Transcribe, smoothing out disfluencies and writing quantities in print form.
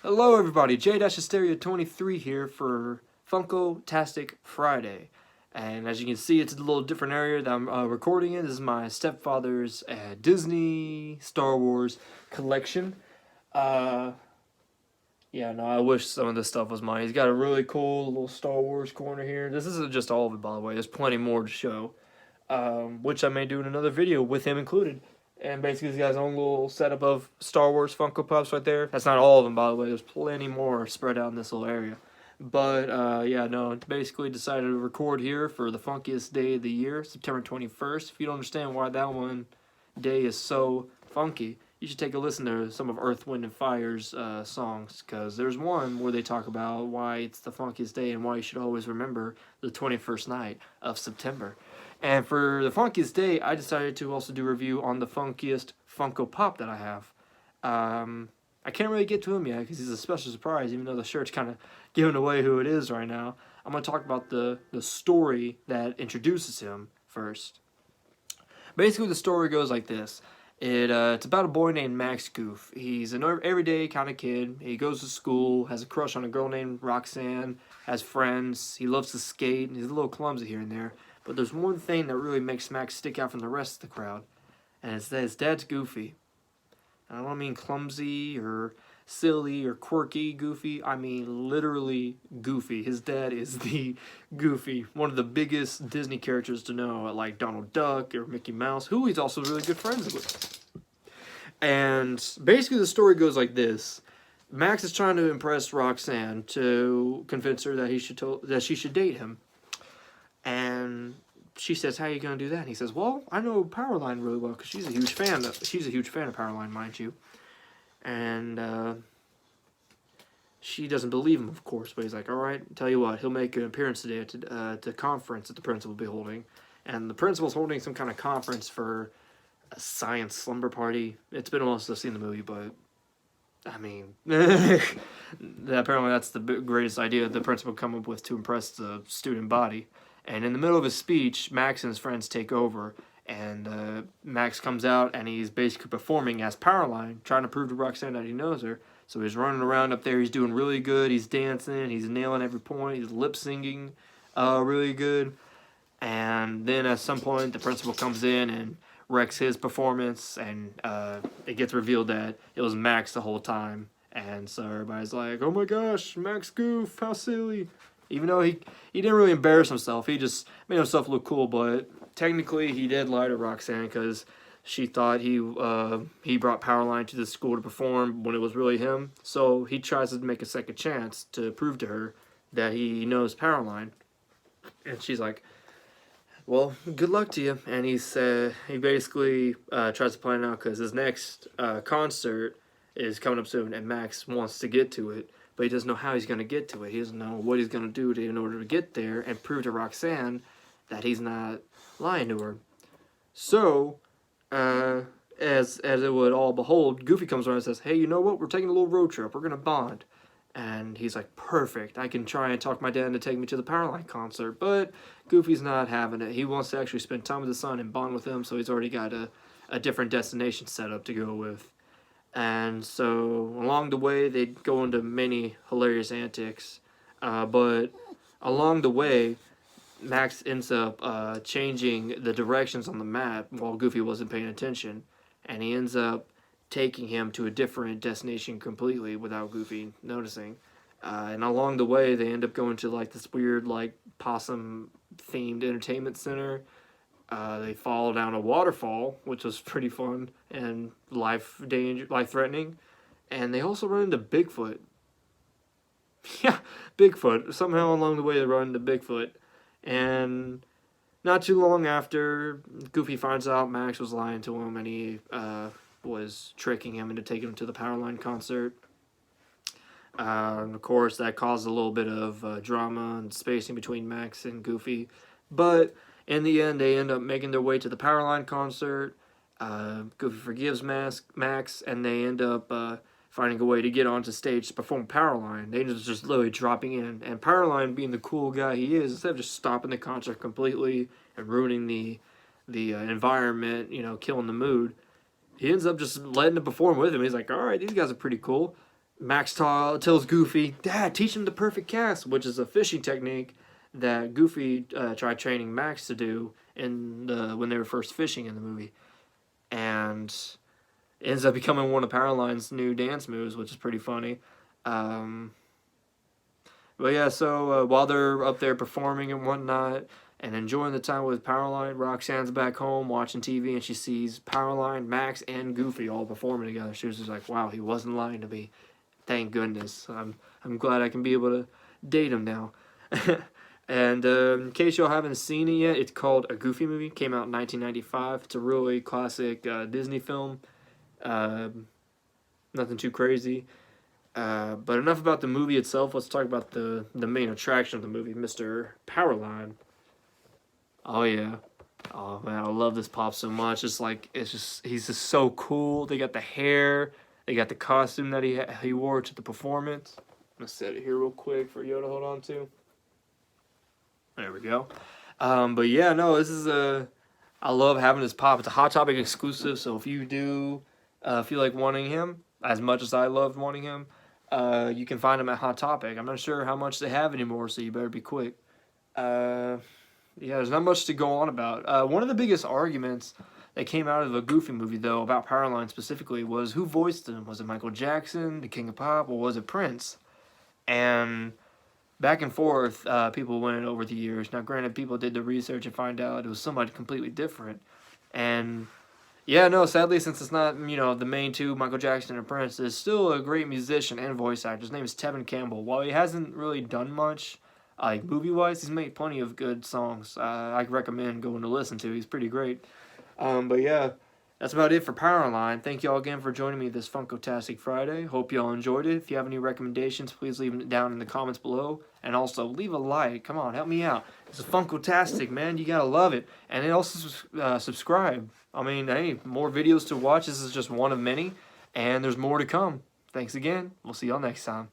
Hello everybody, J-Hysteria 23 here for Funko-tastic Friday. And as you can see, it's a little different area that I'm recording in. This is my stepfather's Disney Star Wars collection. Yeah, no, I wish some of this stuff was mine. He's got a really cool little Star Wars corner here. This isn't just all of it, by the way. There's plenty more to show, which I may do in another video with him included. And basically, he's got his own little setup of Star Wars Funko Pops right there. That's not all of them, by the way. There's plenty more spread out in this little area. But, yeah, no, basically decided to record here for the funkiest day of the year, September 21st. If you don't understand why that one day is so funky, you should take a listen to some of Earth, Wind, and Fire's songs. Because there's one where they talk about why it's the funkiest day and why you should always remember the 21st night of September. And for the funkiest day, I decided to also do a review on the funkiest Funko Pop that I have. I can't really get to him yet because he's a special surprise, even though the shirt's kind of giving away who it is right now. I'm going to talk about the story that introduces him first. Basically, the story goes like this. It's about a boy named Max Goof. He's an everyday kind of kid. He goes to school, has a crush on a girl named Roxanne, has friends, he loves to skate, and he's a little clumsy here and there. But there's one thing that really makes Max stick out from the rest of the crowd, and it's that his dad's goofy. I don't mean clumsy or silly or quirky goofy. I mean literally goofy. His dad is the Goofy, one of the biggest Disney characters to know, like Donald Duck or Mickey Mouse, who he's also really good friends with. And basically the story goes like this. Max is trying to impress Roxanne to convince her that she should date him. And she says, "How are you going to do that?" And he says, "Well, I know Powerline really well because she's a huge fan of Powerline, mind you." And she doesn't believe him, of course, but he's like, "All right, tell you what, he'll make an appearance today at a conference that the principal will be holding." And the principal's holding some kind of conference for a science slumber party. It's been a while since I've seen the movie, but I mean, apparently that's the greatest idea the principal come up with to impress the student body. And in the middle of his speech, Max and his friends take over, and Max comes out, and he's basically performing as Powerline, trying to prove to Roxanne that he knows her. So he's running around up there, he's doing really good, he's dancing, he's nailing every point, he's lip-syncing really good. And then at some point, the principal comes in and wrecks his performance, and it gets revealed that it was Max the whole time. And so everybody's like, "Oh my gosh, Max Goof, how silly." Even though he didn't really embarrass himself, he just made himself look cool. But technically, he did lie to Roxanne because she thought he brought Powerline to the school to perform when it was really him. So he tries to make a second chance to prove to her that he knows Powerline. And she's like, "Well, good luck to you." And he basically tries to plan it out because his next concert is coming up soon, and Max wants to get to it. But he doesn't know how he's going to get to it. He doesn't know what he's going to do in order to get there and prove to Roxanne that he's not lying to her. So, as it would all behold, Goofy comes around and says, "Hey, you know what? We're taking a little road trip. We're going to bond." And he's like, "Perfect. I can try and talk my dad into taking me to the Powerline concert." But Goofy's not having it. He wants to actually spend time with his son and bond with him, so he's already got a different destination set up to go with. And so along the way, they go into many hilarious antics. But along the way, Max ends up changing the directions on the map while Goofy wasn't paying attention. And he ends up taking him to a different destination completely without Goofy noticing. And along the way, they end up going to like this weird like possum-themed entertainment center. They fall down a waterfall, which was pretty fun and life-threatening. And they also run into Bigfoot. Yeah, Bigfoot. Somehow along the way they run into Bigfoot. And not too long after, Goofy finds out Max was lying to him and he was tricking him into taking him to the Powerline concert. And of course, that caused a little bit of drama and spacing between Max and Goofy. But in the end, they end up making their way to the Powerline concert. Goofy forgives Max, and they end up finding a way to get onto stage to perform Powerline. They just literally dropping in. And Powerline, being the cool guy he is, instead of just stopping the concert completely and ruining the environment, killing the mood, he ends up just letting them perform with him. He's like, "All right, these guys are pretty cool." Max tells Goofy, Dad, teach him the perfect cast, which is a fishing technique that Goofy tried training Max to do when they were first fishing in the movie. And it ends up becoming one of Powerline's new dance moves, which is pretty funny. But yeah, so while they're up there performing and whatnot and enjoying the time with Powerline, Roxanne's back home watching TV and she sees Powerline, Max, and Goofy all performing together. She was just like, wow, he wasn't lying to me. Thank goodness. I'm glad I can be able to date him now. And in case y'all haven't seen it yet, it's called A Goofy Movie. Came out in 1995. It's a really classic Disney film. Nothing too crazy. But enough about the movie itself. Let's talk about the main attraction of the movie, Mr. Powerline. Oh yeah. Oh man, I love this pop so much. He's just so cool. They got the hair, they got the costume that he wore to the performance. I'm gonna set it here real quick for Yoda to hold on to. There we go. But yeah, no, this is I love having this pop. It's a Hot Topic exclusive, so if you do feel like wanting him as much as I loved wanting him, you can find him at Hot Topic. I'm not sure how much they have anymore, so you better be quick. Yeah, there's not much to go on about. One of the biggest arguments that came out of a Goofy movie, though, about Powerline specifically, was who voiced him. Was it Michael Jackson, the King of Pop, or was it Prince? And back and forth, people went over the years. Now, granted, people did the research and find out it was somebody completely different. And yeah, no, sadly, since it's not, the main two, Michael Jackson and Prince, is still a great musician and voice actor. His name is Tevin Campbell. While he hasn't really done much, like movie-wise, he's made plenty of good songs. I recommend going to listen to. He's pretty great. But yeah, that's about it for Powerline. Thank y'all again for joining me this Funko-tastic Friday. Hope y'all enjoyed it. If you have any recommendations, please leave them down in the comments below. And also, leave a like. Come on, help me out. It's a Funko-tastic, man. You gotta love it. And then also subscribe. I mean, hey, more videos to watch. This is just one of many. And there's more to come. Thanks again. We'll see y'all next time.